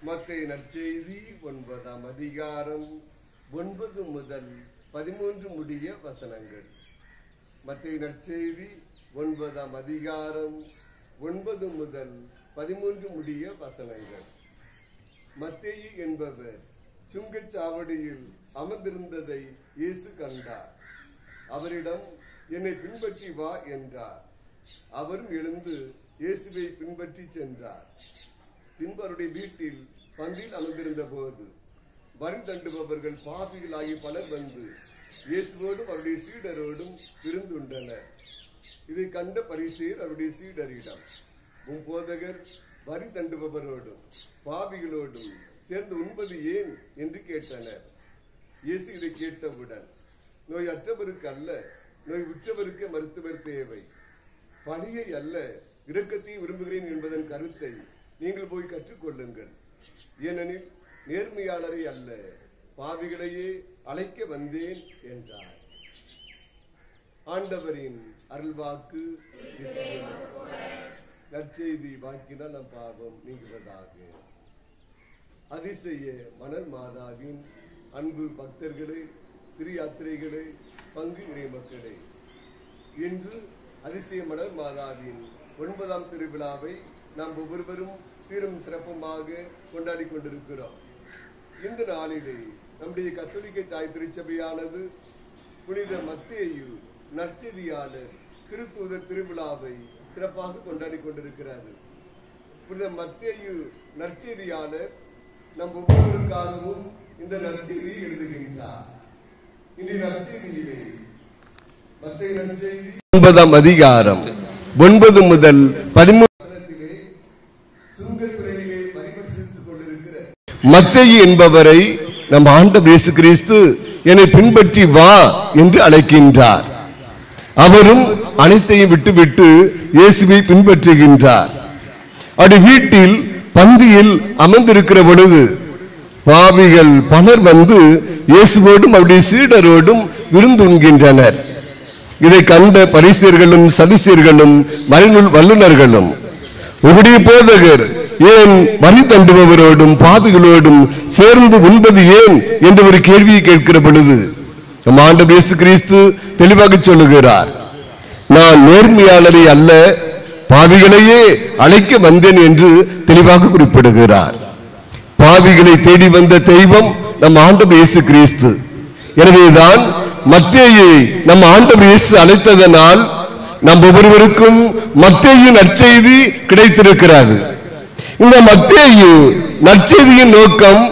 மத்தேயு நற்செய்தி 9ஆம் அதிகாரம் 9 முதல் 13 முடிய வசனங்கள். மத்தேயு நற்செய்தி 9ஆம் அதிகாரம் 9 முதல் 13 முடிய வசனங்கள். மத்தேயு என்பவர் சுங்கச்சாவடியில் அமர்ந்திருந்ததை இயேசு கண்டார். அவரிடம், என்னை பின்பற்றி வா என்றார். அவரும் எழுந்து இயேசுவை பின்பற்றி சென்றார். பின்பு அவருடைய வீட்டில் பந்தியில் அமர்ந்திருந்த போது வரி தண்டுபவர்கள் பாவிகளாகி பலர் வந்து இயேசுவோடும் அவருடைய சீடரோடும் விருந்துண்டனர். இதை கண்ட பரிசேயர் அவருடைய சீடரிடம், உம் போதகர் வரி தண்டுபவரோடும் பாவிகளோடும் சேர்ந்து உண்பது ஏன் என்று கேட்டனர். இயேசு இதை கேட்டவுடன், நோய் அற்றவருக்கு அல்ல, நோய் உற்றவருக்கு மருத்துவர் தேவை. பணியை அல்ல, இரக்கத்தை விரும்புகிறேன் என்பதன் கருத்தை நீங்கள் போய் கற்றுக்கொள்ளுங்கள். ஏனெனில் நேர்மையாளரை அல்ல, பாவிகளையே அழைக்க வந்தேன் என்றார். ஆண்டவரின் அருள்வாக்கு. நற்செய்தி வாக்கினால் நம் பாவம் நீங்குவதாக. அதிசய மணல் மாதாவின் அன்பு பக்தர்களே, திரு யாத்திரைகளே, பங்கு இறை மக்களே, இன்று அதிசய மணல் மாதாவின் 9ஆம் திருவிழாவை நாம் ஒவ்வொருவரும் சீரும் சிறப்புமாக கொண்டாடி கொண்டிருக்கிறோம். இந்த நாளிலே நம்முடைய கத்தோலிக்க தாய் திருச்சபையானது புனித மத்தேயு நற்செய்தியாளர் திருத்தூதர் திருவிழாவை சிறப்பாக கொண்டாடி கொண்டிருக்கிறது. புனித மத்தேயு நற்செய்தியாளர் நம் ஒவ்வொருவருக்காகவும் இந்த நற்செய்தியை எழுதுகின்றார். இன்றைய நற்செய்தியிலே மத்தேயு நற்செய்தி 9ஆம் அதிகாரம் 9 முதல் 13 மத்தேயு என்பவரை நம் ஆண்டவர் இயேசு கிறிஸ்து என்னை பின்பற்றி வா என்று அழைக்கின்றார். அவரும் அனைத்தையும் விட்டுவிட்டு இயேசுவை பின்பற்றுகின்றார். அவருடைய வீட்டில் பந்தியில் அமர்ந்திருக்கிற பொழுது பாவிகள் பலர் வந்து இயேசுவோடும் அவருடைய சீடரோடும் விருந்துண்கின்றனர். இதை கண்ட பரிசேயர்களும் சதுசேயர்களும் மறைநூல் வல்லுநர்களும், உம்முடைய போதகர் ஏன் வரி தண்டுபவரோடும் பாவிகளோடும் சேர்ந்து உண்பது ஏன் என்று ஒரு கேள்வியை கேட்கிற பொழுது நம் ஆண்டவர் இயேசு கிறிஸ்து தெளிவாக சொல்லுகிறார், நான் நேர்மையாளரை அல்ல, பாவிகளையே அழைக்க வந்தேன் என்று தெளிவாக குறிப்பிடுகிறார். பாவிகளை தேடி வந்த தெய்வம் நம் ஆண்டவர் இயேசு கிறிஸ்து. எனவேதான் மத்தேயுவை நம் ஆண்டவர் இயேசு அழைத்ததனால் நம் ஒவ்வொருவருக்கும் மத்தேயு நற்செய்தி கிடைத்திருக்கிறது. இந்த மத்தேயு நற்செய்தியின் நோக்கம்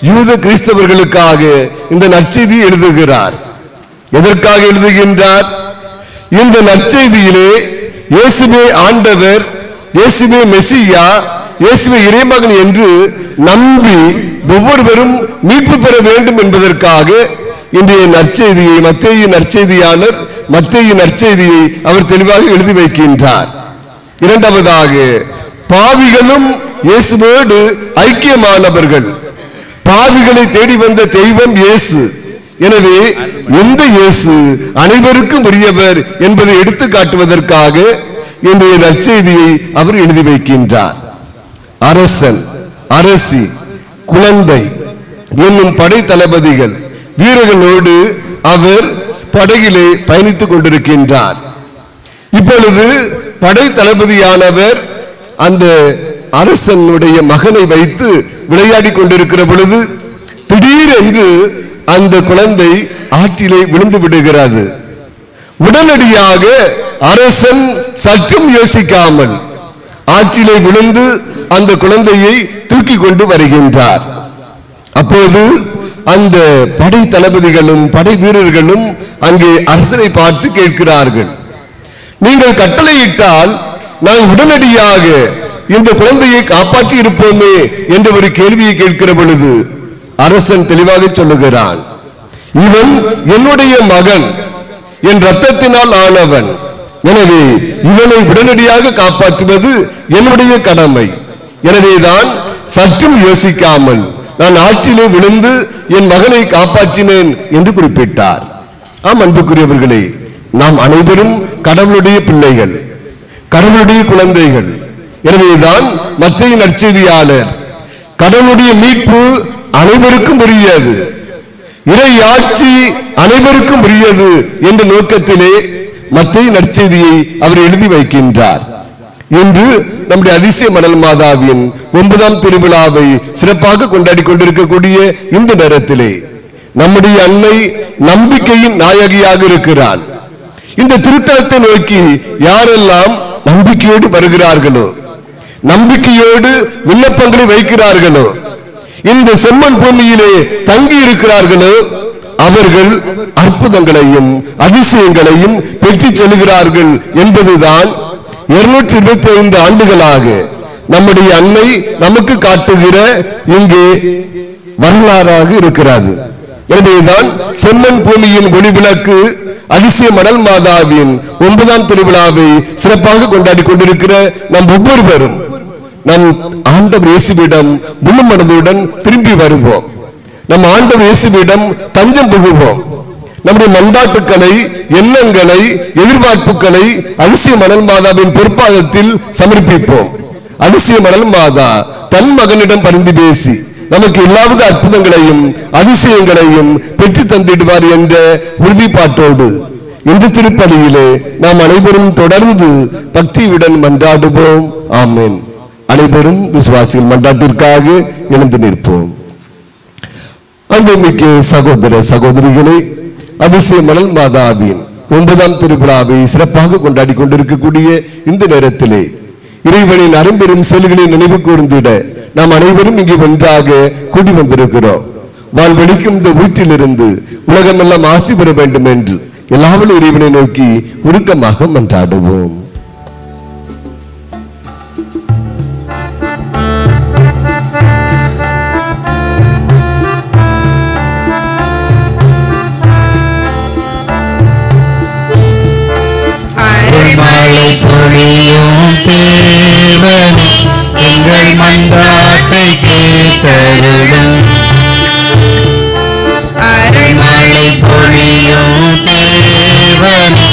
யூத கிறிஸ்தவர்களுக்காக இந்த நற்செய்தி எழுதுகிறார். எதற்காக எழுதுகின்றார்? இந்த நற்செய்தியிலே இயேசுவே ஆண்டவர், இயேசுவே மெசியா, இயேசுவே இறைமகன் என்று நம்பி ஒவ்வொருவரும் மீட்பு பெற வேண்டும் என்பதற்காக இன்றைய நற்செய்தியை மத்தேயு நற்செய்தியாளர் மத்தேயு நற்செய்தியை அவர் தெளிவாக எழுதி வைக்கின்றார். இரண்டாவதாக, பாவிகளும் இயேசுவோடு ஐக்கியமானவர்கள். பாவிகளை தேடி வந்த தெய்வம் இயேசு. எனவே இந்த இயேசு அனைவருக்கும் உரியவர் என்பதை எடுத்து காட்டுவதற்காக இன்றைய நற்செய்தியை அவர் எழுதி வைக்கின்றார். அரசன், அரசி, குழந்தை என்னும் படை தளபதிகள் வீரர்களோடு அவர் படகிலே பயணித்துக் கொண்டிருக்கின்றார். இப்பொழுது படை தளபதியானவர் அந்த அரசனுடைய மகனை வைத்து விளையாடி கொண்டிருக்கிற பொழுது திடீரென்று அந்த குழந்தை ஆற்றிலே விழுந்து விடுகிறது. உடனடியாக அரசன் சற்றும் யோசிக்காமல் ஆற்றிலே விழுந்து அந்த குழந்தையை தூக்கி கொண்டு வருகின்றார். அப்போது அந்த படை தளபதிகளும் படை வீரர்களும் அங்கே அரசரை பார்த்து கேட்கிறார்கள், நீங்கள் கட்டளையிட்டால் நான் உடனடியாக இந்த குழந்தையை காப்பாற்றி இருப்போமே என்று ஒரு கேள்வியை கேட்கிற பொழுது அரசன் தெளிவாக சொல்லுகிறான், இவன் என்னுடைய மகன், என் ரத்தத்தினால் ஆனவன். எனவே இவனை உடனடியாக காப்பாற்றுவது என்னுடைய கடமை. எனவேதான் சற்றும் யோசிக்காமல் நான் ஆற்றிலே விழுந்து என் மகனை காப்பாற்றினேன் என்று குறிப்பிட்டார். ஆம் அன்புக்குரியவர்களே, நாம் அனைவரும் கடவுளுடைய பிள்ளைகள், கடவுளுடைய குழந்தைகள். எனவேதான் மத்தேயு நற்செய்தியாளர் கடவுளுடைய மீட்பு அனைவருக்கும் உரியது, இறை ஆட்சி அனைவருக்கும் உரியது என்ற நோக்கத்திலே மத்தேயு நற்செய்தியை அவர் எழுதி வைக்கின்றார். இன்று நம்முடைய அதிசய மணல் மாதாவின் 9ஆம் திருவிழாவை சிறப்பாக கொண்டாடி கொண்டிருக்கக்கூடிய இந்த நேரத்திலே நம்முடைய அன்னை நம்பிக்கையின் நாயகியாக இருக்கிறாள். இந்த திருத்தலத்தை நோக்கி யாரெல்லாம் நம்பிக்கையோடு வருகிறார்களோ, நம்பிக்கையோடு விண்ணப்பங்களை வைக்கிறார்களோ, இந்த செம்மண் பூமியிலே தங்கி இருக்கிறார்களோ, அவர்கள் அற்புதங்களையும் அதிசயங்களையும் பெற்று செல்கிறார்கள் என்பதுதான் 225 ஆண்டுகளாக நம்முடைய அன்னை நமக்கு காட்டுகிற இங்கே வரலாறாக இருக்கிறது. எனவேதான் செம்மண் பூமியின் ஒளிவிளக்கு அதிசய மணல் மாதாவின் 9ஆம் திருவிழாவை சிறப்பாக கொண்டாடி கொண்டிருக்கிற நம் ஒவ்வொருவரும் நம் ஆண்டவர் இயேசுவிடம் முழு மனதுடன் திரும்பி வருவோம். நம் ஆண்டவர் இயேசுவிடம் தஞ்சம் புகுவோம். நம்முடைய மன்றாட்டுக்களை, எண்ணங்களை, எதிர்பார்ப்புகளை அதிசய மணல் மாதாவின் பொற்பாதத்தில் சமர்ப்பிப்போம். அதிசய மணல் மாதா தன் மகனிடம் பரிந்து பேசி நமக்கு எல்லாவித அற்புதங்களையும் அதிசயங்களையும் பெற்று தந்திடுவார் என்ற உறுதிப்பாட்டோடு இந்த திருப்பலியிலே நாம் அனைவரும் தொடர்ந்து பக்தியுடன் மன்றாடுவோம். ஆமென். அனைவரும் விசுவாசிகள் மன்றாட்டிற்காக எழுந்து நிற்போம். அன்புமிக்க சகோதர சகோதரிகளே, அதிசய மணல் மாதாவின் 9ஆம் திருவிழாவை சிறப்பாக கொண்டாடி கொண்டிருக்கக்கூடிய இந்த நேரத்திலே இறைவனின் அரும்பெரும் செயல்களை நினைவு கூர்ந்திட நாம் அனைவரும் இங்கே ஒன்றாக கூடி வந்திருக்கிறோம். வாழ்வெளிக்கும் இந்த வீட்டிலிருந்து உலகமெல்லாம் ஆசி பெற வேண்டும் என்று எல்லாவற்றையும் இறைவனை நோக்கி உருக்கமாக மன்றாடுவோம். மழை பொழியும் தேவனே, எங்கள் மன்றாட்டை கேட்டருளும். அருள்மழை பொழியும் தேவனே,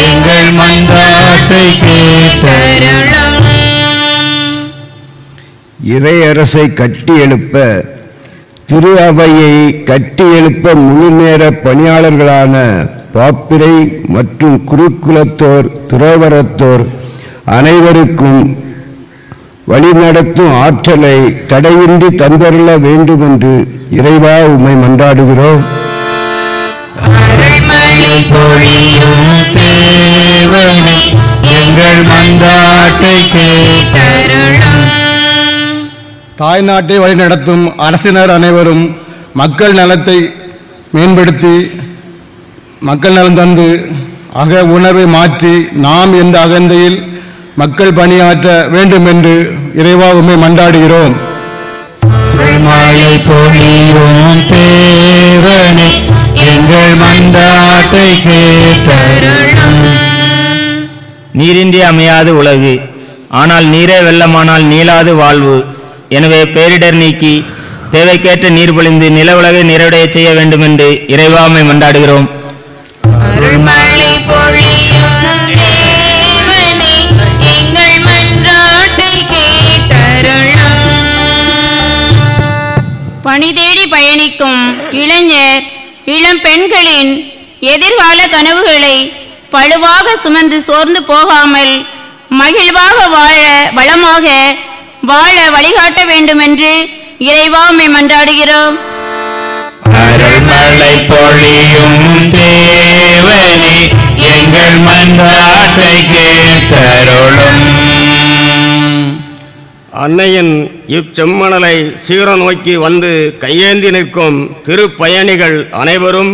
எங்கள் மன்றாட்டை கேட்டருளும். இறையரசை கட்டி எழுப்ப, திரு அவையை கட்டி எழுப்ப முழுநேர பணியாளர்களான பாப்பிரை மற்றும் குருக்குலத்தோர், துறவரத்தோர் அனைவருக்கும் வழிநடத்தும் ஆற்றலை தடையின்றி தந்தருள வேண்டும் என்று இறைவா உம்மை மன்றாடுகிறோம். அருள்மழை பொழியும் தேவனே, எங்கள் மன்றாட்டை கேட்டருளும். தாய்நாட்டை வழிநடத்தும் அரசினர் அனைவரும் மக்கள் நலத்தை மேம்படுத்தி மக்கள் நலம் தந்து அக உணர்வை மாற்றி நாம் என்ற அகந்தையில் மக்கள் பணியாற்ற வேண்டும் என்று இறைவா உம்மை மன்றாடுகிறோம். மழை பொழியும் தேவனே, எங்கள் மன்றாட்டை கேட்டருளும். நீரின்றி அமையாது உலகு, ஆனால் நீரே வெள்ளமானால் நீளாது வாழ்வு. எனவே பேரிடர் நீக்கி தேவைக்கேற்ற நீர் பொழிந்து நில உலகை நிறைவடைய செய்ய வேண்டும் என்று இறைவாமை மன்றாடுகிறோம். அருள்மழை பொழியும் தேவனே, எங்கள் மன்றாட்டை கேட்டருளும். பணி தேடி பயணிக்கும் இளைஞர் இளம் பெண்களின் எதிர்கால கனவுகளை பழுவாக சுமந்து சோர்ந்து போகாமல் மகிழ்வாக வாழ, வளமாக வாழ வழிகாட்ட வேண்டும் என்று இறைவாமை மன்றாடுகிறோம். அருள்மழை பொழியும் தேவனே, எங்கள் மன்றாட்டை கேட்டருளும். அன்னையின் இச்செம்மணலை சீரம் நோக்கி வந்து கையேந்தி நிற்கும் திருப்பயணிகள் அனைவரும்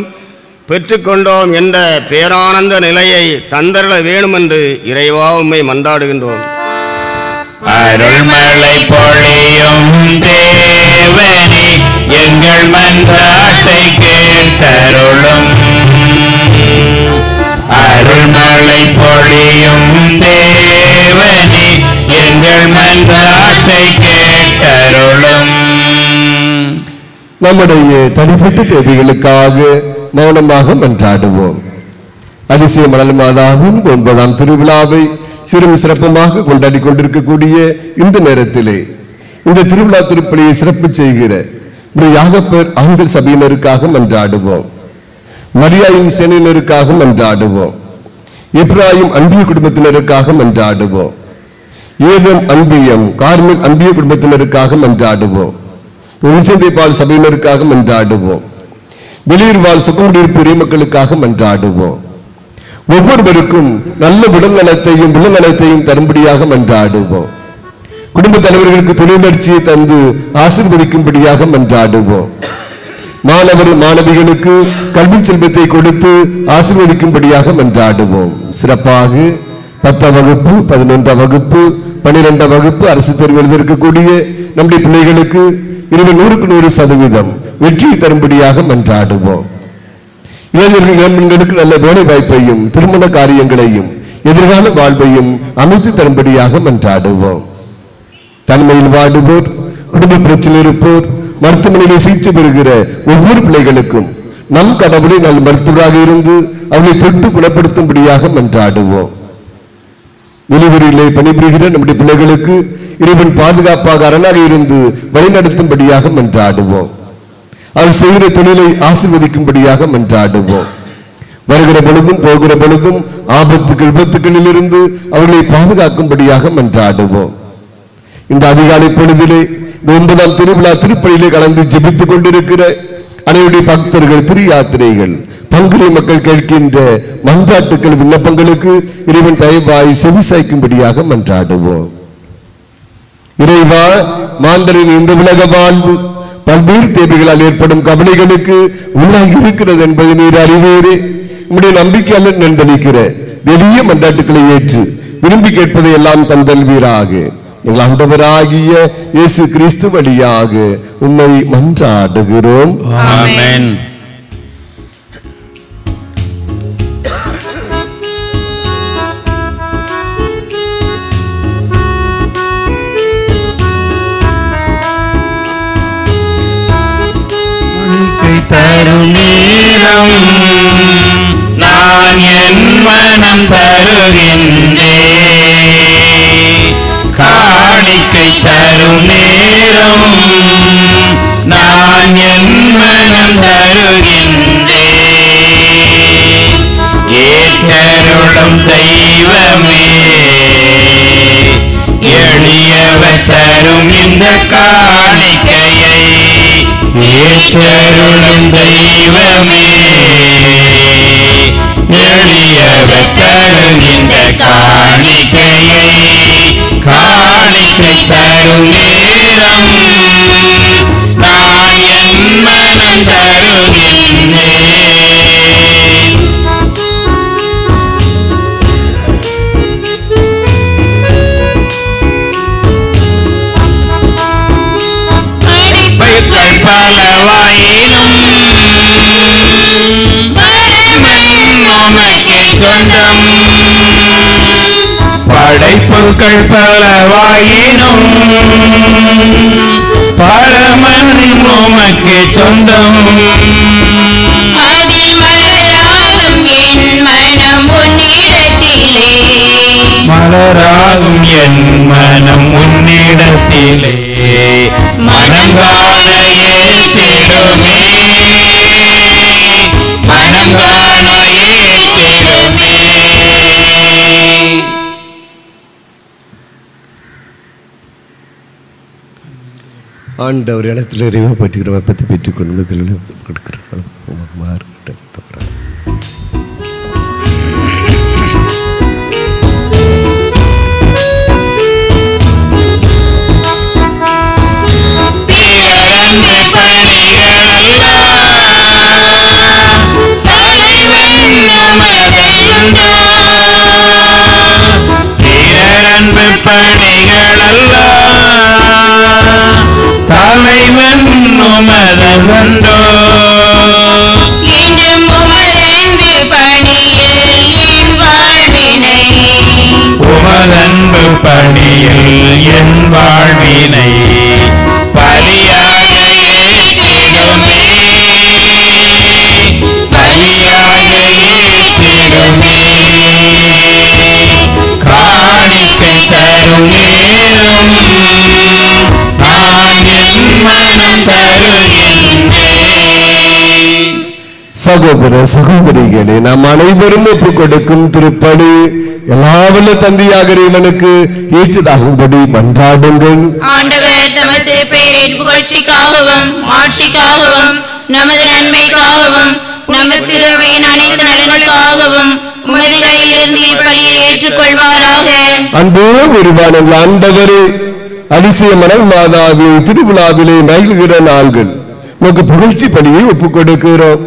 பெற்றுக்கொண்டோம் என்ற பேரானந்த நிலையை தந்தருள வேண்டுமென்று இறைவா உம்மை மன்றாடுகின்றோம். அருள்மழை பொழியும் தேவனே, எங்கள் மன்றாட்டை கேட்டருளும். அருள்மழை பொழியும் தேவனே, எங்கள் மன்றாட்டை கேட்டருளும். நம்முடைய தனிப்பட்ட தேவைகளுக்காக மௌனமாக மன்றாடுவோம். அதிசய மணல் மாதாவின் 9ஆம் திருவிழாவை சிறும் சிறப்புமாக கொண்டாடி கொண்டிருக்கக்கூடிய இந்த நேரத்திலே இந்த திருவிழா திருப்பலியை சிறப்பு செய்கிற யாகப்பர் ஆண்கள் சபையினருக்காக மன்றாடுவோம். மரியாயின் சேனையினருக்காக மன்றாடுவோம். இப்ராஹிம் அன்பிய குடும்பத்தினருக்காக மன்றாடுவோம். ஏதம் அன்பியம் கார்மில் அன்பிய குடும்பத்தினருக்காக மன்றாடுவோம். பால் சபையினருக்காக மன்றாடுவோம். வெளியூர் வாழ் சுகமுடியிருப்பு இறைமக்களுக்காக மன்றாடுவோம். ஒவ்வொருவருக்கும் நல்ல உடல்நலத்தையும் உள்ளநலத்தையும் தரும்படியாக மன்றாடுவோம். குடும்ப தலைவர்களுக்கு தொழிற்சியை தந்து ஆசீர்வதிக்கும்படியாக மன்றாடுவோம். மாணவர் மாணவிகளுக்கு கல்வி செல்வத்தை கொடுத்து ஆசீர்வதிக்கும்படியாக மன்றாடுவோம். சிறப்பாக 10ஆம் வகுப்பு 11ஆம் வகுப்பு 12ஆம் வகுப்பு அரசு தேர்வு எழுதியிருக்கக்கூடிய நம்முடைய பிள்ளைகளுக்கு 100% வெற்றி தரும்படியாக மன்றாடுவோம். இளைஞர்கள் இளம்பெண்களுக்கு நல்ல வேலை வாய்ப்பையும் திருமண காரியங்களையும் எதிர்கால வாழ்வையும் அமைத்து தரும்படியாக மன்றாடுவோம். தனிமையில் வாடுவோர், குடும்ப பிரச்சனை இருப்போர், மருத்துவமனையில் சிகிச்சை பெறுகிற ஒவ்வொரு பிள்ளைகளுக்கும் நம் கடவுளை நல் மருத்துவராக இருந்து அவளை தொட்டு குணப்படுத்தும்படியாக மன்றாடுவோம். வெளியூரிலே பணிபுரிகிற நம்முடைய பிள்ளைகளுக்கு இறைவன் பாதுகாப்பாக அரணாக இருந்து வழிநடத்தும்படியாக மன்றாடுவோம். அவர் செய்கிற தொழிலை ஆசீர்வதிக்கும்படியாக மன்றாடுவோம். வருகிற பொழுதும் போகிற பொழுதும் ஆபத்துக்கள் விபத்துக்களில் இருந்து அவர்களை பாதுகாக்கும்படியாக மன்றாடுவோம். இந்த அதிகாலை பொழுதிலே இந்த 9ஆம் திருவிழா திருப்பலியிலே கலந்து ஜெபித்துக் கொண்டிருக்கிற அனைவருடைய பக்தர்கள், திரு யாத்திரைகள், பங்குரை மக்கள் கேட்கின்ற மன்றாட்டுக்கள் விண்ணப்பங்களுக்கு இறைவன் தயவாய் செவிசாய்க்கும்படியாக மன்றாடுவோம். இறைவா, மாந்தரின் இந்த உலக வாழ்வு பல்வேறு தேவைகளால் ஏற்படும் கவலைகளுக்கு உள்ளாகி இருக்கிறது என்பதை நீர் அறிவீரே. உம்முடைய நம்பிக்கையால் நன்றளிக்கிற வெளிய மன்றாட்டுக்களை ஏற்று விரும்பி கேட்பதை எல்லாம் தந்தல்வீராக. எங்கள் ஆண்டவராகிய இயேசு கிறிஸ்து வழியாக உம்மை மன்றாடுகிறோம். ஆமென். தரும் நேரம் நான் என் மனம் தருகின்றேன். காணிக்கை தரும் நேரம் நான் என் மனம் தருகின்றேன். ஏற்றருளும் தெய்வமே, எளியவர் தரும் இந்த காணிக்கையை ஏற்றருளும் தெய்வமே, எளியவர் தரும் இந்த காணிக்கையை. காணிக்கை தரும் நேரம் நான் என் மனம் தருகின்றேன். பலவாயினும் உமக்கே சொந்தம். படைப்புகள் பலவாயினும் பரமன் உமக்கே சொந்தம். மலராகும் என் மனம் உன்னிடத்திலே மனங்கான ஏற்றிடுமே. மனங்கான ஏற்றிடுமே. ஆண்டவர் இடத்துல இறைவா பற்றுகிற வெப்பத்தை பெற்றுக் கொண்டு கொடுக்கிறார். தலைவன் உமதந்தோ என்றும் உமதன்பு பணியில் என் வாழ்வினை உமதன்பு பணியில் என் வாழ்வினை பலியாக ஏற்றிடுமே. பலியாக ஏற்றிடுமே. காணிக்கை சகோதர சகோதரிகளே, நாம் அனைவரும் ஒப்புக் கொடுக்கும் திருப்பலி எல்லாவல்ல தந்தையாக இறைவனுக்கு ஏற்றதாகும்படி மன்றாடுங்கள். ஆண்டவர் தமது பெயரின் புகழ்ச்சிக்காகவும் ஆட்சிக்காகவும் நமது நன்மைக்காகவும் நமது திருவையின் அனைத்து நலனுக்காகவும் உமது கையிலிருந்து இப்பலியை ஏற்றுக்கொள்வாராக. அன்பே உருவான ஆண்டவரே, அதிசய மணல் மாதாவின் திருவிழாவிலே மகிழ்கிற நாள்கள் உமக்கு புகழ்ச்சி பலியை ஒப்புக் கொடுக்கிறோம்.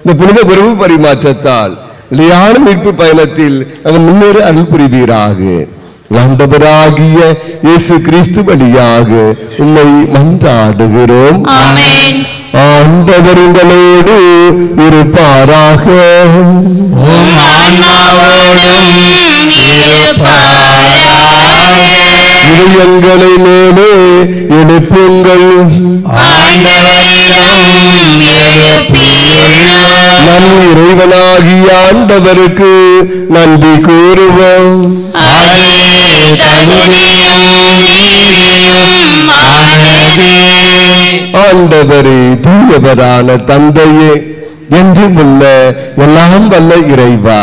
இந்த புனித உறவு பரிமாற்றத்தால் நிலையான மீட்பு பயணத்தில் அவர் முன்னேற அருள் புரிவீராக. ஆண்டவராகிய இயேசு கிறிஸ்து வழியாக உம்மை மன்றாடுகிறோம். ஆமென். ஆண்டவர் உங்களோடு இருப்பாராக. உம் ஆன்மாவோடும் இருப்பாராக. இதயங்களை மேலே எழுப்புங்கள். ஆண்டவரிடம் எழுப்பியுள்ளோம். நம் இறைவனாகிய ஆண்டவருக்கு நன்றி கூறுவோம். அது தகுதியும் நீதியும் ஆனது. ஆண்டவரே, தூயவரான தந்தையே, என்றும் உள்ள எல்லாம் வல்ல இறைவா,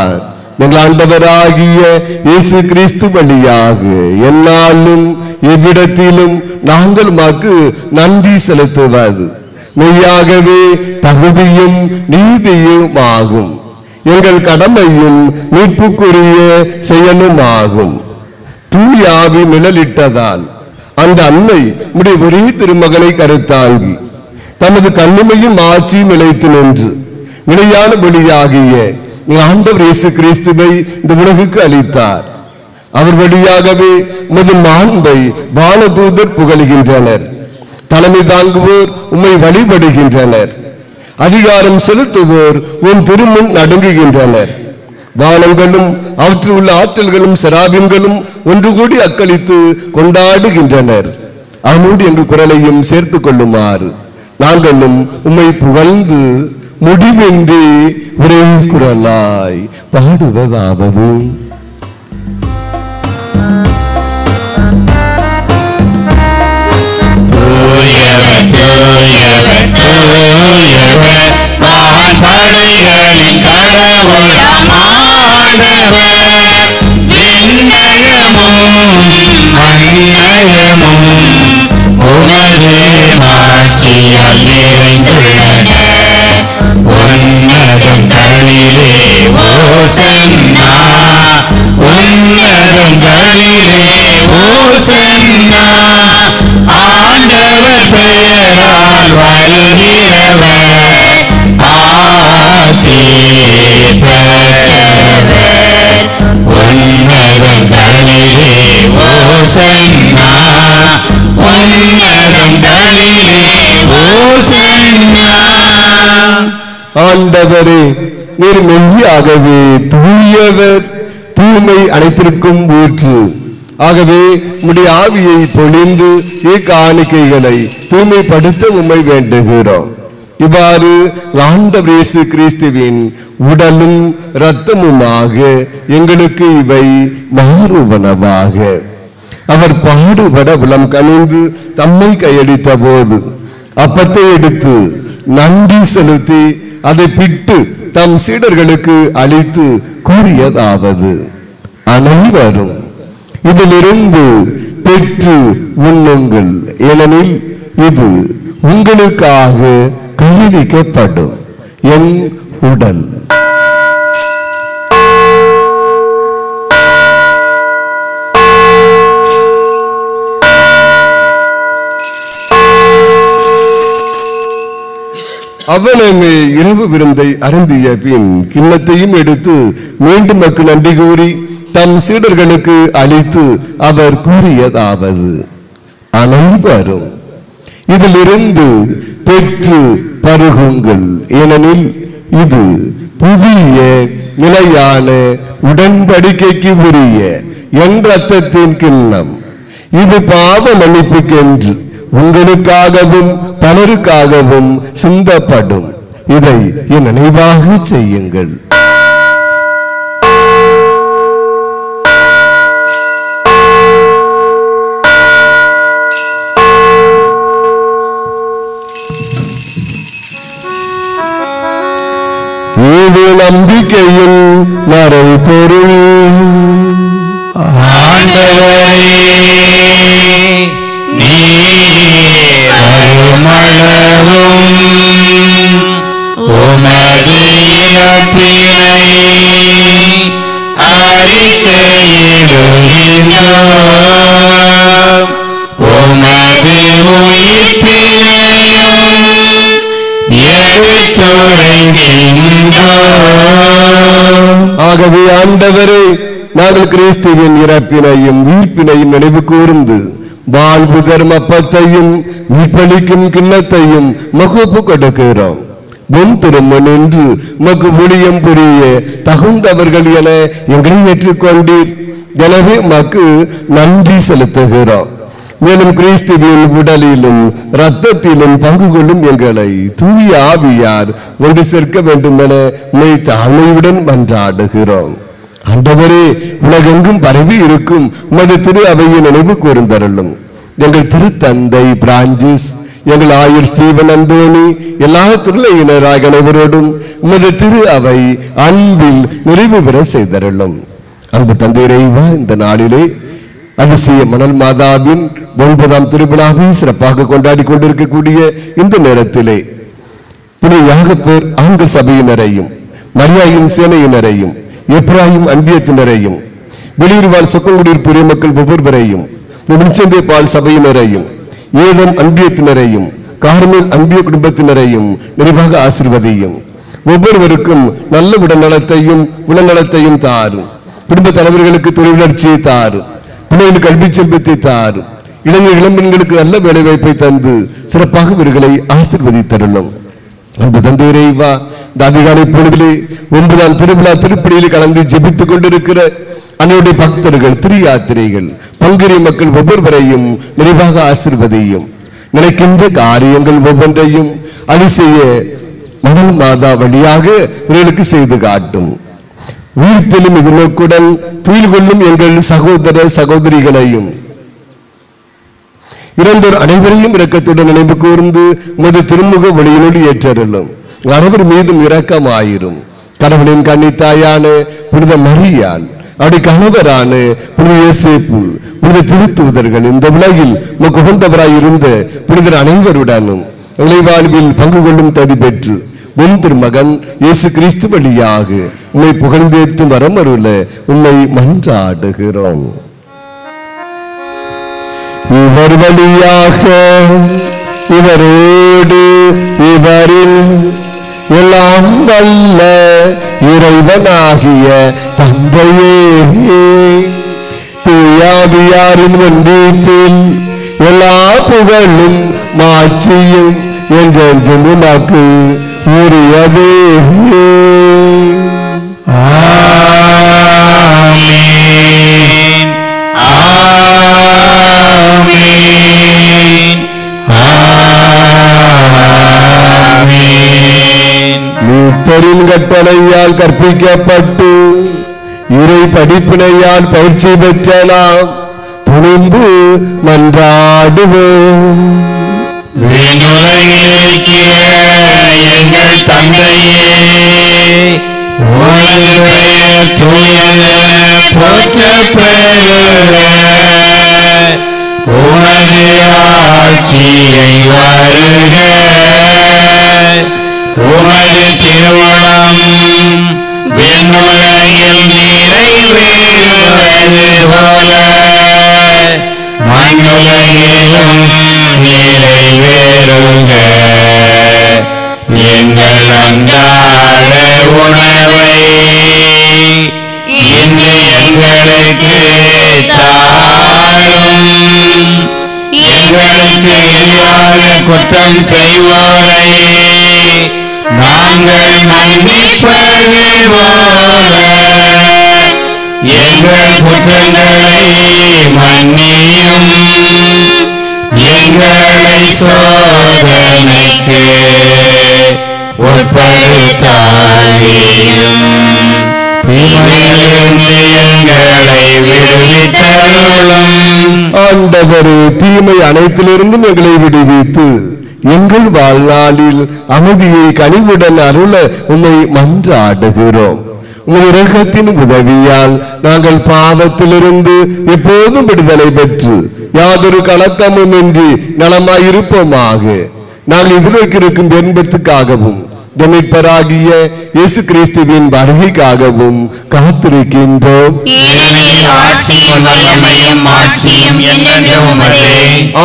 எங்கள் ஆண்டவராகிய இயேசு கிறிஸ்து வழியாக எந்நாளும் எவ்விடத்திலும் நாங்கள் உமக்கு நன்றி செலுத்துவது மெய்யாகவே தகுதியும் நீதியும் ஆகும். எங்கள் கடமையும் மீட்புக்குரிய செயலுமாகும். தூயாவி நிழலிட்டதால் அந்த அன்னை உம்முடைய ஒரே திருமகனை கருத்தாங்கி தமது கண்ணிமையும் ஆட்சியும் நிலைத்து நின்று நிலையான வழியாகிய ஆண்டவர் இயேசு கிறிஸ்துவை இந்த உலகுக்கு அளித்தார். அவர் வழியாகவே உமது மாண்பை வானதூதர் புகழ்கின்றனர். தலைமை தாங்குவோர் உம்மை வழிபடுகின்றனர். அதிகாரம் செலுத்துவோர் உன் திருமுன் நடுங்குகின்றனர். வானங்களும் அவற்றில் உள்ள ஆற்றல்களும் செராபின்களும் ஒன்று கூடி அக்களித்து கொண்டாடுகின்றனர். அவனோடு எங்கள் குரலையும் சேர்த்துக் கொள்ளுமாறு நாங்களும் உம்மை புகழ்ந்து முடிவின்றி ஒரே குரலாய் பாடுவதாவது: தூயவர் தூயவர் தூயவர் வான்படைகளின் கடவுளாம் ஆண்டவர். விண்ணகமும் மண்ணகமும் உமது மாட்சியால் நிறைந்துள்ளன. உன்னதங்களிலே ஓசன்னா, உன்னதங்களிலே ஓசன்னா. ஆண்டவர் பெயரால் வருகிறவர் ஆசி பெற்றவர். உன்னதங்களிலே ஓசன்னா, உன்னதங்களிலே ஓசன்னா. ஆண்டவரே, நீர் மெய்யாகவே தூயவர், தூய்மை அனைத்திற்கும் ஊற்று. ஆகவே உம்முடைய ஆவியை பொழிந்து இக்காணிக்கைகளை தூய்மைப்படுத்த உம்மை வேண்டுகிறோம். இவ்வாறு ஆண்டவர் இயேசு கிறிஸ்துவின் உடலும் இரத்தமுமாக எங்களுக்கு இவை மாறுவனவாக. அவர் பாடுபட உளம் கனிந்து தம்மை கையளித்த போது அப்பத்தை எடுத்து நன்றி செலுத்தி அதை பிட்டு தம் சீடர்களுக்கு அளித்து கூறியதாவது: அனைவரும் இதிலிருந்து பெற்று உண்ணுங்கள், ஏனெனில் இது உங்களுக்காக கையளிக்கப்படும் என் உடல். அவ்வளவு இரவு விருந்தை அருந்திய பின் கிண்ணத்தையும் எடுத்து மீண்டும் மக்கள் நன்றி கூறி தம் சீடர்களுக்கு அளித்து அவர் கூறியதாவது: அனைவரும் இதிலிருந்து பெற்று பருகுங்கள், ஏனெனில் இது புதிய நிலையான உடன்படிக்கைக்கு உரிய என் இரத்தத்தின் கிண்ணம். இது பாவ மன்னிப்புக்கென்று உங்களுக்காகவும் பலருக்காகவும் சிந்தப்படும். இதை என் நினைவாக செய்யுங்கள். இது நம்பிக்கையின் மறைபொருள். ஆண்டவரே நீர் வருமளவும் உமது இறப்பினை அறிக்கையிடுகின்றோம், உமது உயிர்ப்பினையும் எடுத்துரைக்கின்றோம். ஆகவே ஆண்டவரே, நாங்கள் கிறிஸ்துவின் இறப்பினையும் உயிர்ப்பினையும் நினைவு கூர்ந்து வாழ்வு தரும் அப்பத்தையும் மீட்பளிக்கும் கிண்ணத்தையும் மகோப்பு கொடுக்கிறோம். முன் திரும்ப நின்று மக்கு ஊழியம் புரிய தகுந்தவர்கள் என எங்களை ஏற்றுக்கொண்டீர். எனவே மக்கு நன்றி செலுத்துகிறோம். மேலும் கிறிஸ்துவின் உடலிலும் இரத்தத்திலும் பங்கு கொள்ளும் எங்களை தூய ஆவியார் ஒன்று சேர்க்க வேண்டும் என உம்மை தாழ்மையுடன் மன்றாடுகிறோம். ஆண்டவரே, உலகெங்கும் பரவி இருக்கும் உமது திரு அவையை நினைவு கூர்ந்தருளும். எங்கள் திருத்தந்தை பிரான்சிஸ், எங்கள் ஆயர் ஸ்டீவன் அந்தோணி, எல்லா திருளையினராக அனைவரோடும் உமது திரு அவை அன்பில் நிறைவு பெற செய்தருளும். அன்பு தந்தை இறைவா, இந்த நாளிலே அதிசய மணல் மாதாவின் 9ஆம் திருவிழாவை சிறப்பாக கொண்டாடி கொண்டிருக்கக்கூடிய இந்த நேரத்திலே புனித யாகப்பர் ஆண்கள் சபையினரையும், மரியாயின் சேனையினரையும், எப்ராஹிம் அன்பியத்தினரையும், வெளியூர் வாழ் சொக்கங்குடியிர் பெரிய மக்கள் ஒவ்வொருவரையும், நிச்சந்தே பால் சபையினரையும், ஏதம் அன்பியத்தினரையும், கார்மேல் அன்பிய குடும்பத்தினரையும் நிறைவாக ஆசீர்வதியும். ஒவ்வொருவருக்கும் நல்ல உடல்நலத்தையும் உளநலத்தையும் தாரும். குடும்ப தலைவர்களுக்கு தொழில் வளர்ச்சியை தாரும். பிள்ளைகளுக்கு கல்வி செல்வத்தை தாரும். இளைஞர் இளம்பெண்களுக்கு நல்ல வேலை வாய்ப்பை தந்து சிறப்பாக இவர்களை ஆசீர்வதித்தருளும். அன்பு தந்தை இறைவா, இந்த அதிகாலை பொழுதிலே 9ஆம் திருவிழா திருப்படியில் கலந்து ஜெபித்துக் கொண்டிருக்கிற அன்னையுடைய பக்தர்கள், திரு யாத்திரைகள், பங்குரி மக்கள் ஒவ்வொருவரையும் நிறைவாக ஆசீர்வதியும். நினைக்கின்ற காரியங்கள் ஒவ்வொன்றையும் அதிசய மணல் மாதா வழியாக இவர்களுக்கு செய்து காட்டும். உயிர்த்தெழும் எதிர்நோக்குடன் துயில் கொள்ளும் எங்கள் சகோதர சகோதரிகளையும், இறந்தோர் அனைவரையும் இரக்கத்துடன் நினைவு கூர்ந்து உமது திருமுக ஒளியினோடு ஏற்றருளும். அனைவர் மீதும் இரக்கமாயிரும். கடவுளின் கன்னித்தாயான புனித மரியாள், அவருடைய கணவரான புனித யோசேப்பு, புனித திருத்தூதர்கள், இந்த உலகில் உகந்தவராய் இருந்த புனிதர் அனைவருடனும் வாழ்வில் பங்கு கொள்ளும் தகுதி பெற்று உன் திருமகன் இயேசு கிறிஸ்து வழியாக உம்மை புகழ்ந்தேற்றும் வரம் அருள உம்மை மன்றாடுகிறோம். இவர் வழியாக, இவரோடு, இவரில் எல்லாம் வல்ல இறைவனாகிய தந்தையே, தூயாவியாரின் ஒன்றிப்பில் எல்லா புகழும் மாட்சியும் என்றென்றும் உமக்கு உரியதே. ஆமென். ஆமென். ஆமென். மீட்பரின் கட்டளையால் கற்பிக்கப்பட்டு இறை படிப்பினையால் பயிற்சி பெற்ற நாம் துணிந்து மன்றாடுவோம். விண்ணுலகில் இருக்கிற எங்கள் தந்தையே, உமது பெயர் தூயதென போற்றப் பெறுக. உமது ஆட்சியை வருக. உமது திருவுளம் விண்ணுலகில் நிறைவேறுவது போல மண்ணுலகிலும் நிறைவேறுக. எங்கள் அன்றாட உணவை இன்று எங்களுக்கு தாரும். எங்களுக்கு எதிராக குற்றம் செய்வோரை நாங்கள் மன்னிப்பது போல எங்கள் குற்றங்களை மன்னியும். எங்களை சோதனைக்கு உட்படுத்தாதேயும். தீமையிலிருந்து எங்களை விடுவித்தருளும். ஆண்டவரே, தீமை அனைத்திலிருந்தும் எங்களை விடுவித்து எங்கள் வாழ்நாளில் அமைதியை கனிவுடன் அருள உம்மை மன்றாடுகிறோம். உமது இரக்கத்தின் உதவியால் நாங்கள் பாவத்திலிருந்து எப்போதும் விடுதலை பெற்று யாதொரு கலக்கமும் இன்றி நலமாயிருப்போமாக. நாங்கள் எதிர்நோக்கியிருக்கும் என்பதற்காகவும் மீட்பராகிய இயேசு கிறிஸ்துவின் வருகைக்காகவும் காத்திருக்கின்றோம்.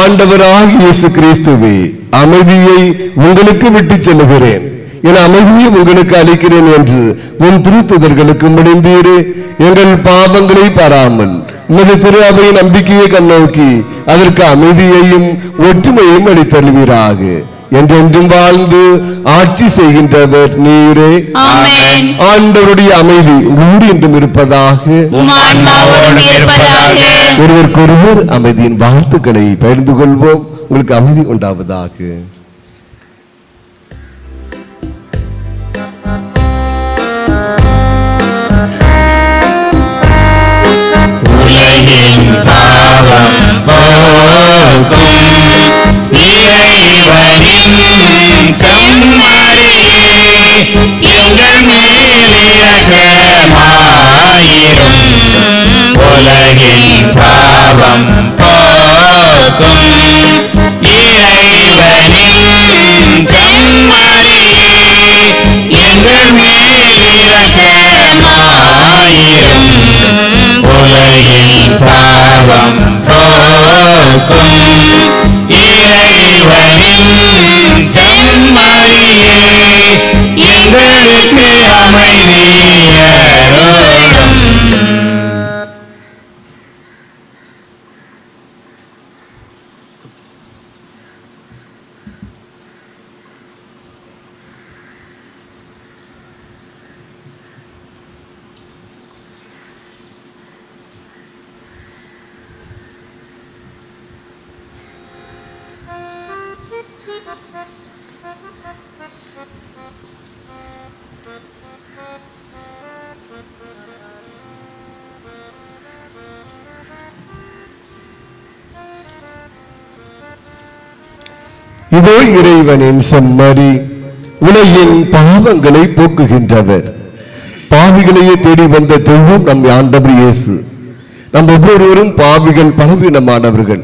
ஆண்டவராகிய இயேசு கிறிஸ்துவே, அமைதியை உங்களுக்கு விட்டுச் செல்லுகிறேன், என் அமைதியை உங்களுக்கு அளிக்கிறேன் என்று உன் திருத்துதர்களுக்கு முடிந்தீரே. எங்கள் பாவங்களை பாராமல் உமது திரு அவை நம்பிக்கையை கண்ணோக்கி அதற்கு அமைதியையும் ஒற்றுமையும் அளித்தருவீராக. என்றென்றும் வாழ்ந்து ஆட்சி செய்கின்றவர் நீரே. ஆண்டவருடைய அமைதி உங்களோடு என்றும் இருப்பதாக. ஒருவருக்கொருவர் அமைதியின் வாழ்த்துக்களை பகிர்ந்து கொள்வோம். உங்களுக்கு அமைதி உண்டாவதாக. உலகின் பாவம் போக்கும் இறைவனின் செம்மறியே, எங்கள் மேல் இரக்கமாயிரும். உலகின் பாவம் போக்கும் இறைவனின் செம்மறியே, எங்கள் மேல் இரக்கமாயிரும். உலகின் பாவம் போக்கும் இறைவனின் செம்மறியே, எங்களுக்கு அமைதி அருளும். இதோ இறைவனின் செம்மறி, உலகின் பாவங்களை போக்குகின்றவர். பாவிகளையே தேடி வந்த தெய்வம் நம் ஆண்டவர் இயேசு. நம் ஒவ்வொருவரும் பாவிகள், பலவீனமானவர்கள்.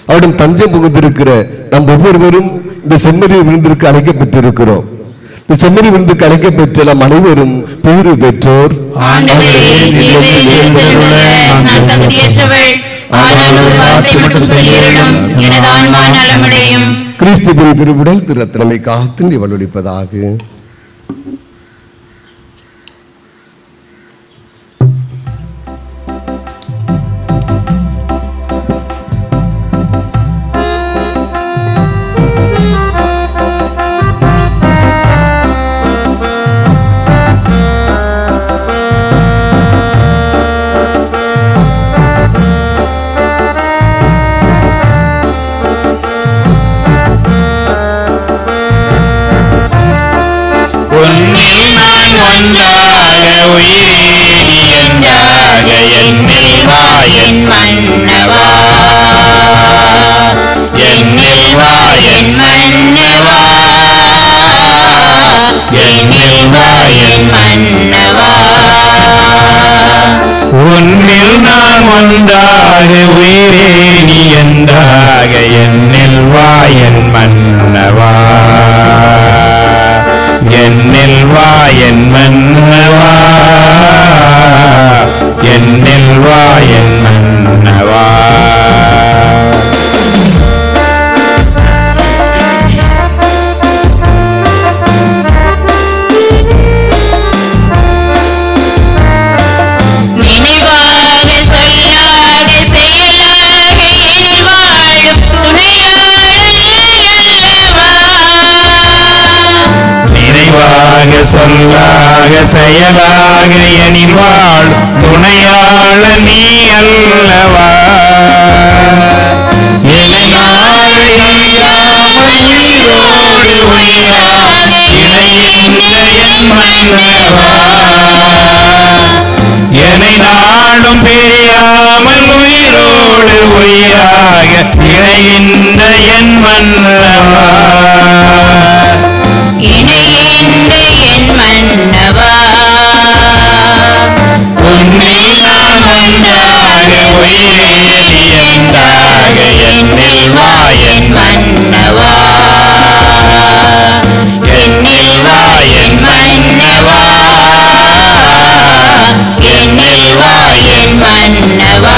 அவரிடம் தஞ்சம் புகுந்திருக்கிற நம் ஒவ்வொருவரும் இந்த செம்மறி விருந்திற்கு அழைக்கப்பட்டிருக்கிறோம். இந்த செம்மறி விருந்துக்கு அழைக்கப்பெற்ற நம் அனைவரும் பேறு பெற்றோர். கிறிஸ்துவின் திருவுடல் திருரத்தினமை காத்து நிவளொழிப்பதாக. உன்னில் நான் ஒன்றாக உயிரே நீ என்றாக, என்னில் வா என் மன்னவா, என்னில் வா என் மன்னவா, என்னில் வா என் மன்னவா. சொல்லாக செயலாக எனில் வாழ் துணையாள நீ அல்லவா. என்னை நாள் இல்லாமல் உயிரோடு உயிராக இணைகின்ற என் மன்னவா, என்னை நாடும் பிரியாமல் உயிரோடு உயிராக இணைகின்ற என் மன்னவா இணைகின்ற என் மன்னவா உன்னில் நான் ஒன்றாக உயிரில் என்றாக என்னில் வா என் மன்னவா என்னில் வா என் மன்னவா என்னில் வா என் மன்னவா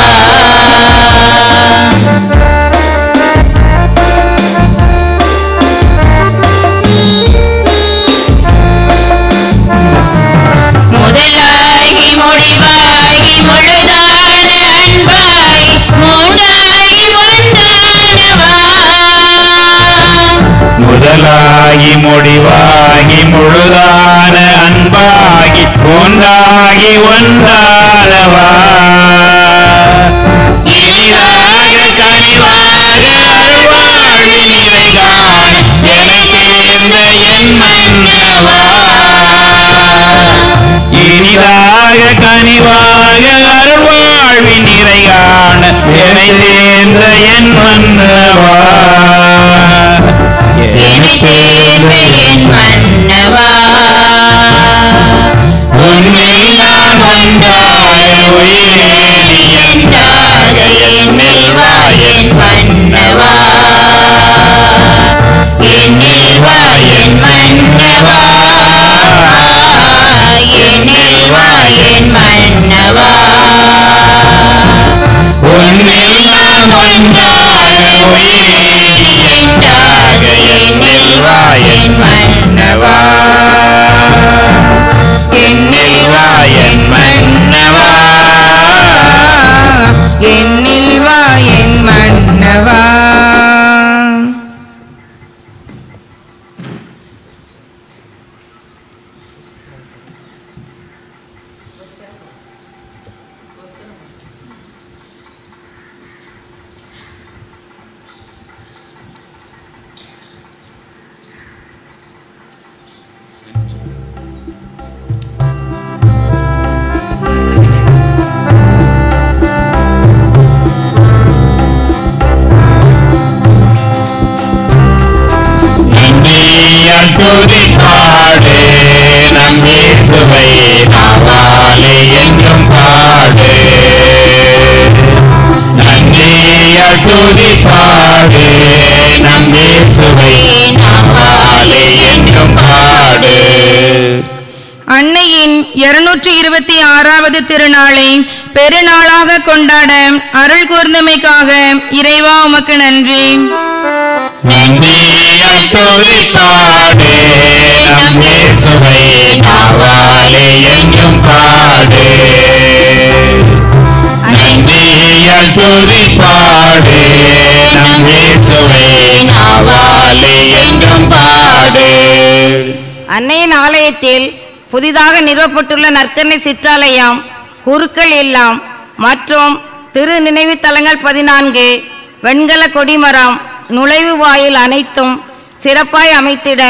முதலாகி முடிவாகி முழுதான அன்பாய் மூன்றாகி ஒன்றானவா முதலாகி முடிவாகி முழுதான அன்பாகி ஒன்றாகி ஒன்றானவா இனிதாக கனிவாக அருள்வாழ்வின் நிலை காண என்னை தேர்ந்த என் மன்னவா இனிதாக கனிவாக அருள்வாழ்வின் நிலை காண என்னை தேர்ந்த என் மன்னவா என்னை தேர்ந்த என் மன்னவா உன்னில் நான் ஒன்றாக உயிரில் என்றாக என்னில் வா என் மன்னவா என்னில் வா என் மன்னவா என்னில் வா என் மன்னவா உன்னில் நான் ஒன்றாக உயிரில் என்றாக என்னில் வா என் மன்னவா என்னில் வா என் மன்னவா என்னில் வா என் மன்னவா நன்றியால் துதிப்பாடு நம் இயேசுவை நாவாலே என்றும் பாடு நன்றியால் துதிப்பாடு நம் இயேசுவை நாவாலே என்றும் பாடு அன்னையின் 226வது திருநாளை பெருநாளாக கொண்டாட அருள் கூர்ந்தமைக்காக இறைவா உமக்கு நன்றி. நன்றியால் துதிப்பாடு நம் இயேசுவை நாவாலே என்றும் பாடு நன்றியால் துதிப்பாடு நம் இயேசுவை நாவாலே என்றும் பாடு. அன்னையின் ஆலயத்தில் புதிதாக நிறுவப்பட்டுள்ள நற்கருணை சிற்றாலயம், குருக்கள் இல்லம் மற்றும் திரு நினைவு தலங்கள் 14, வெண்கல கொடிமரம், நுழைவு வாயில் அனைத்தும் சிறப்பாய் அமைத்திட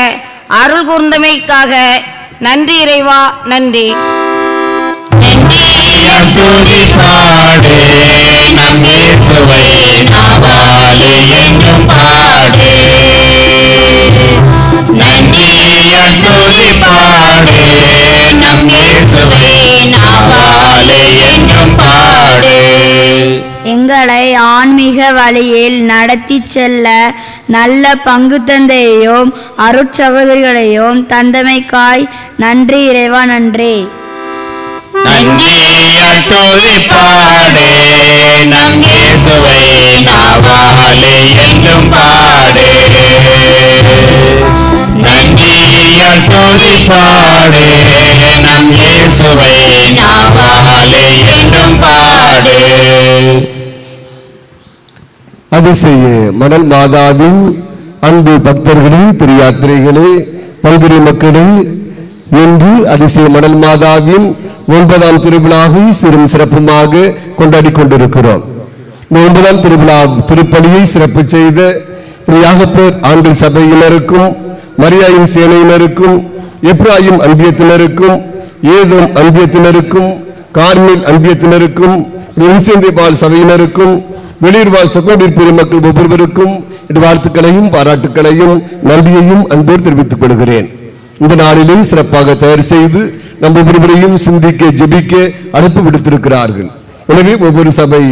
அருள் கூர்ந்தமைக்காக நன்றி இறைவா, நன்றி. நன்றியால் துதிப்பாடு நம் இயேசுவை நாவாலே என்றும் பாடு நன்றியால் துதிப்பாடு நம் இயேசுவை நாவாலே என்றும் பாடு. எங்களை ஆன்மீக வழியில் நடத்தி செல்ல நல்ல பங்கு தந்தையையும் அருட்சகோதரிகளையும் தந்தமைக்காய் நன்றி இறைவா, நன்றி. நன்றியால் துதிப்பாடு நம் இயேசுவை நாவாலே என்றும் பாடு நன்றியால் துதிப்பாடு நம் இயேசுவை நாவாலே என்றும் பாடு. அதிசய மணல் மாதாவின் அன்பு பக்தர்களே, திரு யாத்திரைகளே, பல்குடி மக்களே, இன்று அதிசய மணல் மாதாவின் 9ஆம் திருவிழாவை சிறும் சிறப்புமாக கொண்டாடி கொண்டிருக்கிறோம். இந்த 9ஆம் திருப்பலியை சிறப்பு செய்த யாகப்பர் ஆண்டு சபையினருக்கும், மரியாயின் சேனையினருக்கும், எப்ராயிம் அன்பியத்தினருக்கும், ஏதோம் அன்பியத்தினருக்கும், கார்மில் அன்பியத்தினருக்கும், நிமிஷந்தி பால் சபையினருக்கும் வெளியூர் வாழ் சகோதரி பெருமக்கள் ஒவ்வொருவருக்கும் வாழ்த்துக்களையும் பாராட்டுக்களையும் நன்றியையும் அன்போடு தெரிவித்துக் கொள்கிறேன். இந்த நாளிலே சிறப்பாக தயார் செய்து நம் ஒவ்வொருவரையும் சிந்திக்க ஜெபிக்க அழைப்பு விடுத்திருக்கிறார்கள். எனவே ஒவ்வொரு சபை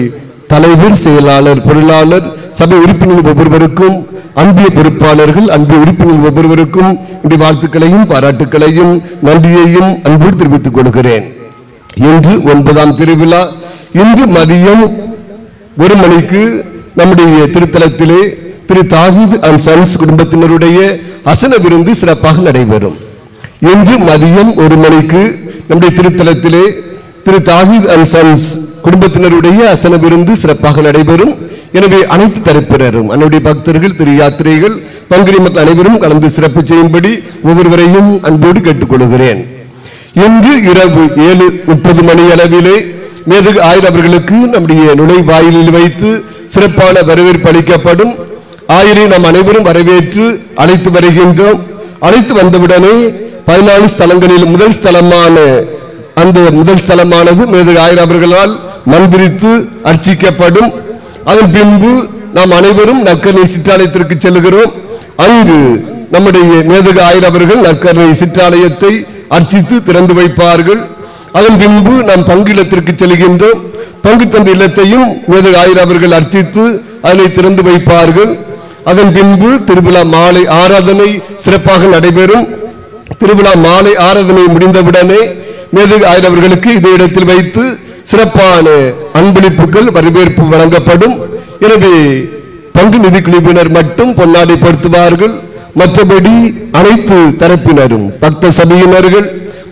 தலைவர், செயலாளர், பொருளாளர், சபை உறுப்பினர்கள் ஒவ்வொருவருக்கும், அன்பிய பொறுப்பாளர்கள், அன்பிய உறுப்பினர்கள் ஒவ்வொருவருக்கும் இந்த வாழ்த்துக்களையும் பாராட்டுக்களையும் நன்றியையும் அன்போடு தெரிவித்துக் கொள்கிறேன். இன்று 9ஆம் திருவிழா. இன்று மதியம் 1 மணிக்கு நம்முடைய திருத்தலத்திலே திரு தாவீது அண்ட் சன்ஸ் குடும்பத்தினருடைய அசன விருந்து சிறப்பாக நடைபெறும். இன்று மதியம் 1 மணிக்கு நம்முடைய திருத்தலத்திலே திரு தாவீது அண்ட் சன்ஸ் குடும்பத்தினருடைய அசன விருந்து சிறப்பாக நடைபெறும். எனவே அனைத்து தரப்பினரும், அன்னுடைய பக்தர்கள், திரு யாத்திரைகள், பங்குரி மக்கள் அனைவரும் கலந்து சிறப்பு செய்யும்படி ஒவ்வொருவரையும் அன்போடு கேட்டுக்கொள்கிறேன். இன்று இரவு 7:30 மணி அளவிலே மேதகு ஆயர் அவர்களுக்கு நம்முடைய நுழைவாயிலில் வைத்து சிறப்பான வரவேற்பு அளிக்கப்படும். ஆயரை நாம் அனைவரும் வரவேற்று அழைத்து வருகின்றோம். அழைத்து வந்தவுடனே 14 ஸ்தலங்களில் முதல் ஸ்தலமானது மேதகு ஆயர் அவர்களால் மந்திரித்து அர்ச்சிக்கப்படும். அதன் பின்பு நாம் அனைவரும் நற்கருணை சிற்றாலயத்திற்கு செல்கிறோம். அங்கு நம்முடைய மேதகு ஆயர் அவர்கள் நற்கருணை சிற்றாலயத்தை அர்ச்சித்து திறந்து வைப்பார்கள். அதன் பின்பு நாம் பங்கு இல்லத்திற்கு செல்கின்றோம். பங்கு தந்த இல்லத்தையும் மேதகு ஆயர் அவர்கள் அர்ச்சித்து அதனை திறந்து வைப்பார்கள். அதன் பின்பு திருவிழா மாலை ஆராதனை சிறப்பாக நடைபெறும். திருவிழா மாலை ஆராதனை முடிந்தவுடனே மேதகு ஆயர் அவர்களுக்கு இதே இடத்தில் வைத்து சிறப்பான அன்பளிப்புகள் வரவேற்பு வழங்கப்படும். எனவே பங்கு நிதி குழுவினர் மட்டும் பொன்னாடை படுத்துவார்கள். மற்றபடி அனைத்து தரப்பினரும், பக்த சபையினர்கள்,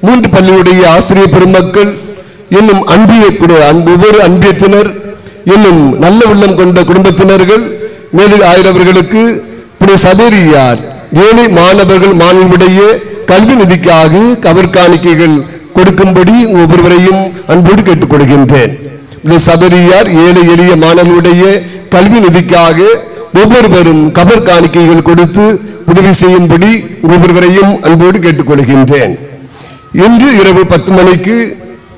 3 பள்ளியுடைய ஆசிரியர் பெருமக்கள், இன்னும் ஒவ்வொரு அன்பியத்தினர், இன்னும் நல்ல உள்ளம் கொண்ட குடும்பத்தினர்கள் மேதகு ஆயர் அவர்களுக்கு சபேரியார் ஏழை மாணவர்கள் மாணவர்களுடைய கல்வி நிதிக்காக கவர் காணிக்கைகள் கொடுக்கும்படி ஒவ்வொருவரையும் அன்போடு கேட்டுக்கொள்கின்றேன். சபரியார் ஏழை எளிய மாணவர்களுடைய கல்வி நிதிக்காக ஒவ்வொருவரும் கவர் காணிக்கைகள் கொடுத்து உதவி செய்யும்படி ஒவ்வொருவரையும் அன்போடு கேட்டுக்கொள்கின்றேன். இன்று இரவு 10 மணிக்கு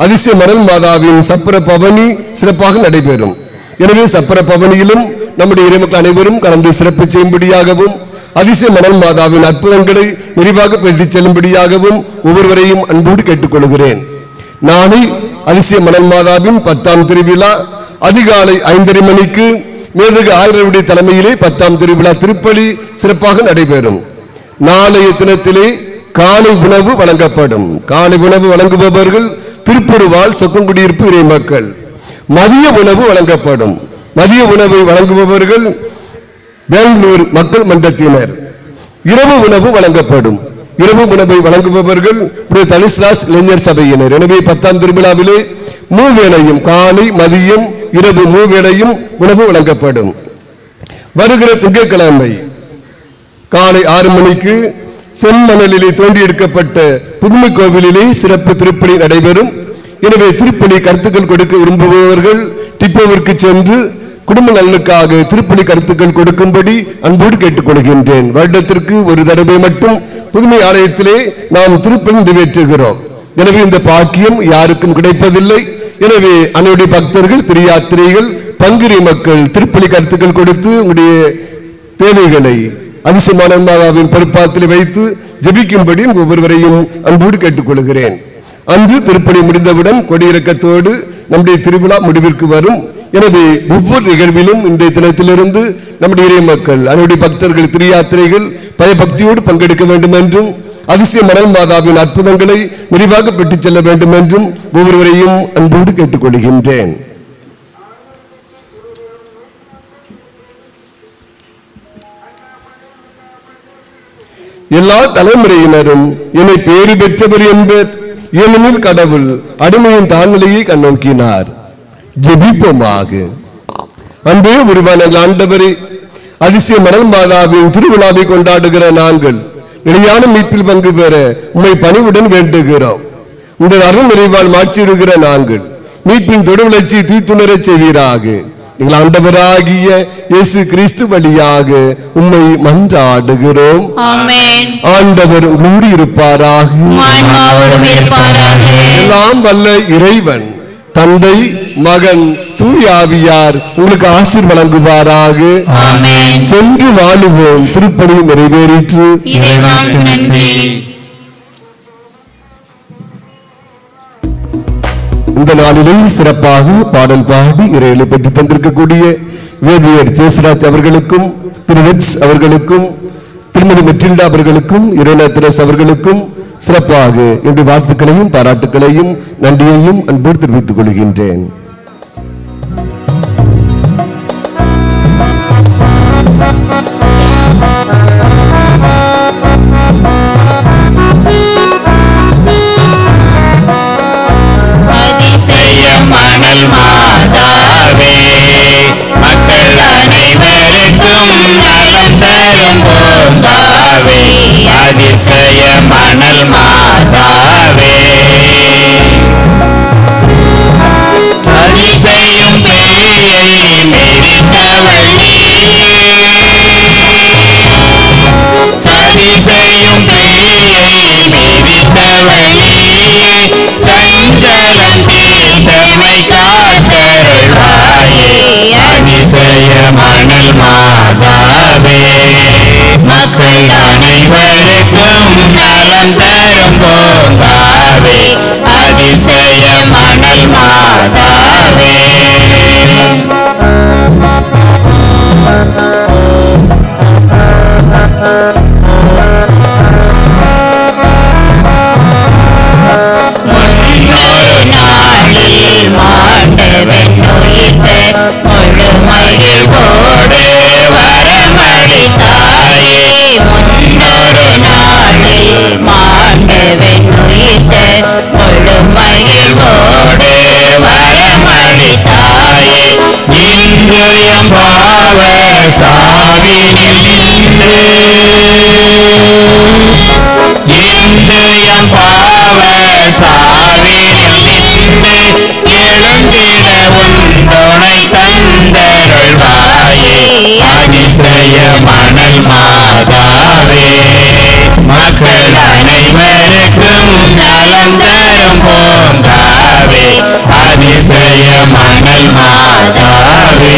அதிசய மணல் மாதாவின் சப்பர பவனி சிறப்பாக நடைபெறும். எனவே சப்பர பவனியிலும் நம்முடைய இறைமக்கள் அனைவரும் கலந்து சிறப்பு செய்யும்படியாகவும் அதிசய மணல் மாதாவின் அற்புதங்களை விரிவாக பெற்றுச் செல்லும்படியாகவும் ஒவ்வொருவரையும் அன்போடு கேட்டுக்கொள்கிறேன். நாளை அதிசய மணல் மாதாவின் 10ஆம் திருவிழா அதிகாலை 5:30 மணிக்கு மேதகு ஆயருடைய தலைமையிலே 10ஆம் திருவிழா திருப்பலி சிறப்பாக நடைபெறும். நாளைய தினத்திலே காலை உணவு வழங்கப்படும். காலை உணவு வழங்குபவர்கள் திருப்பூர்வாழ் சொக்கங்குடியிருப்பு இறை மக்கள். மதிய உணவு வழங்கப்படும். மதிய உணவை வழங்குபவர்கள் பெங்களூர் மக்கள் மன்றத்தினர். இரவு உணவு வழங்கப்படும். இரவு உணவை வழங்குபவர்கள் தலிஸ்ராஸ் இளைஞர் சபையினர். எனவே 10ஆம் திருவிழாவிலே 3 வேளையும், காலை, மதியம், இரவு 3 வேளையும் உணவு வழங்கப்படும். வருகிற திங்கட்கிழமை காலை 6 மணிக்கு செம்மணலிலே தோண்டி எடுக்கப்பட்ட புதுமை கோவிலிலே சிறப்பு திருப்பலி நடைபெறும். எனவே திருப்பலி கருத்துக்கள் கொடுக்க விரும்புபவர்கள் டிப்போவிற்கு சென்று குடும்ப நலனுக்காக திருப்பலி கருத்துக்கள் கொடுக்கும்படி அன்போடு கேட்டுக்கொள்கின்றேன். வருடத்திற்கு ஒரு தடவை மட்டும் புதுமை ஆலயத்திலே நாம் திருப்பலி நிறைவேற்றுகிறோம். எனவே இந்த பாக்கியம் யாருக்கும் கிடைப்பதில்லை. எனவே அன்னையுடைய பக்தர்கள், திரு யாத்திரைகள், பங்குரி மக்கள் திருப்பலி கருத்துக்கள் கொடுத்து உங்களுடைய தேவைகளை அதிசயமான மாதாவின் பொறுப்பாத்தில் வைத்து ஜெபிக்கும்படி ஒவ்வொருவரையும் அன்போடு கேட்டுக்கொள்கிறேன். அன்று திருப்பலி முடிந்தவுடன் கொடியிறக்கத்தோடு நம்முடைய திருவிழா முடிவிற்கு வரும். எனவே ஒவ்வொரு நிகழ்விலும் இன்றைய தினத்திலிருந்து நம்முடைய இறை மக்கள், அன்னையுடைய பக்தர்கள், திரு யாத்திரைகள் பயபக்தியோடு பங்கெடுக்க வேண்டும் என்றும் அதிசய மணல் மாதாவின் அற்புதங்களை விரிவாக பெற்றுச் செல்ல வேண்டும் என்றும் ஒவ்வொருவரையும் அன்போடு கேட்டுக்கொள்கின்றேன். எல்லா தலைமுறையினரும் என்னை பேறு பெற்றவர் என்பர், ஏனெனில் கடவுள் அடிமையின் தாழ்நிலையை கண்ணோக்கினார். ஜெபிப்போமாக. அன்பே உருவான ஆண்டவரே, அதிசய மணல் மாதாவின் திருவிழாவை கொண்டாடுகிற நாங்கள் நிலையான மீட்பில் பங்கு பெற உம்மை பணிவுடன் வேண்டுகிறோம். உங்கள் அருள் நிறைவால் மாற்றியிருக்கிற நாங்கள் மீட்பின் தொடுவளர்ச்சி தூய்த்துணரச் செய்வீராக. எங்கள் ஆண்டவராகிய இயேசு கிறிஸ்து வழியாக உம்மை மன்றாடுகிறோம். ஆமென். ஆண்டவர் உங்களோடு இருப்பாராக. ஆன்மாவோடும் இருப்பாராக. எல்லாம் வல்ல இறைவன் தந்தை மகன் தூய ஆவியார் உங்களுக்கு ஆசீர் வழங்குவாராக. ஆமென். சென்று வாழுவோம். திருப்பணி நிறைவேறிற்று. இறைவாக்கு நன்றி. இந்த நாளிலே சிறப்பாக பாடல் பாடி இறையிலை பெற்று தந்திருக்கக்கூடிய வேதியர் ஜேசுராஜ் அவர்களுக்கும் திரு வெக்ஸ் அவர்களுக்கும் திருமதி மெட்ரில்டா அவர்களுக்கும் இறைனா திரஸ் அவர்களுக்கும் சிறப்பாக என்னுடைய வாழ்த்துக்களையும் பாராட்டுக்களையும் நன்றியையும் அன்போடு தெரிவித்துக் கொள்கின்றேன். மணல் மாதாவே மக்கள் அனைவருக்கும் நலம் தரும் போந்தாவே அதிசய மணல் மாதாவே அதிசயம் பேயை மிதித்தவள் சதிசெய்யும் பேயை மிதித்தவள் சஞ்சலம் தீர்த்தமை காத்தருள்வாயே அதிசய மணல் மாதாவே மக்கள் அனைவருக்கும் நலம் தரும் போந்தாவே அதிசய மணல் மாதாவே மாண்டவன் உயிர்த்த முழுமகிழ்வோடு வரமளித்தாயே முன்னொரு நாளில் மாண்டவன் உயிர்த்த முழுமகிழ்வோடு வரமளித்தாயே இன்று எம் பாவ சாவினில் இன்று எம் பாவ சாவினில் நின்று எழுந்திட உண்டோனை தந்தருள்வாயே அதிசய மணல் மாதாவே மக்கள் அனைவருக்கும் நலம் தரும் போந்தாவே அதிசய மணல் மாதாவே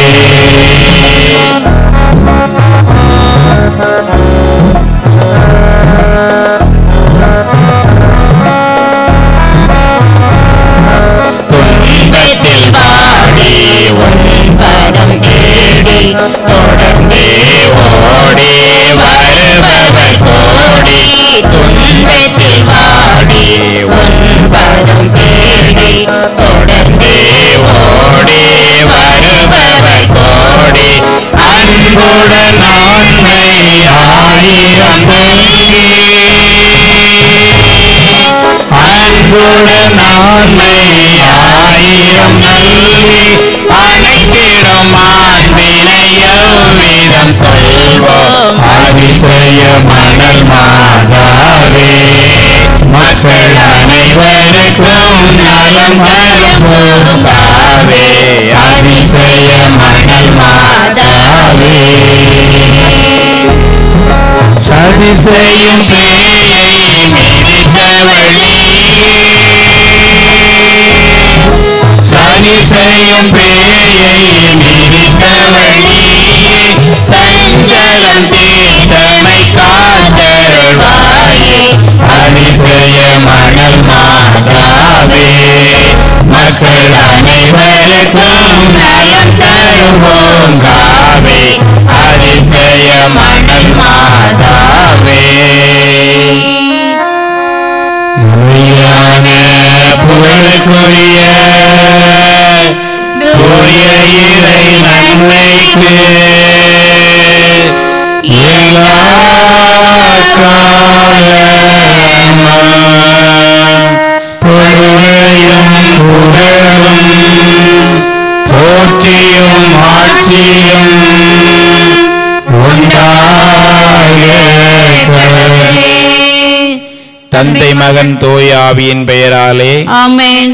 துன்பத்தில் வாடி உன் பதம் தேடி தொடர்ந்தே ஓடி வருபவர் கோடி துன்பத்தில் வாடி உன் பதம் தேடி தொடர்ந்தே ஓடி வருபவர் கோடி அன்புடன் ஆண்மை ஆயிரம் அன்புடன் ஆண்மை ஆயிரம் நல்கி அனைத்திடம் ஆண்பினை எவ்விதம் சொல்வோம் அதிசய மணல் மாதாவே மக்கள் அனைவருக்கும் நலம் தரும் போந்தாவே அதிசய மணல் மாதாவே சதிசெய்யும் பேயை மிதித்தவளே சதிசெய்யும் பேயை மிதித்தவளே சஞ்சலம் தீர்த்தமை காத்தருள்வாயே அதிசய மணல் மாதாவே மக்கள் அனைவருக்கும் நலம் தரும் போந்தாவே அதிசய மணல் மாதாவே புகழுக்குரிய தூய இறை நன்மைக்கு எல்லா பொருளையும் புகழும் போற்றியும் ஆட்சியும் தந்தை மகன் தூய ஆவியின் பெயராலே ஆமென்.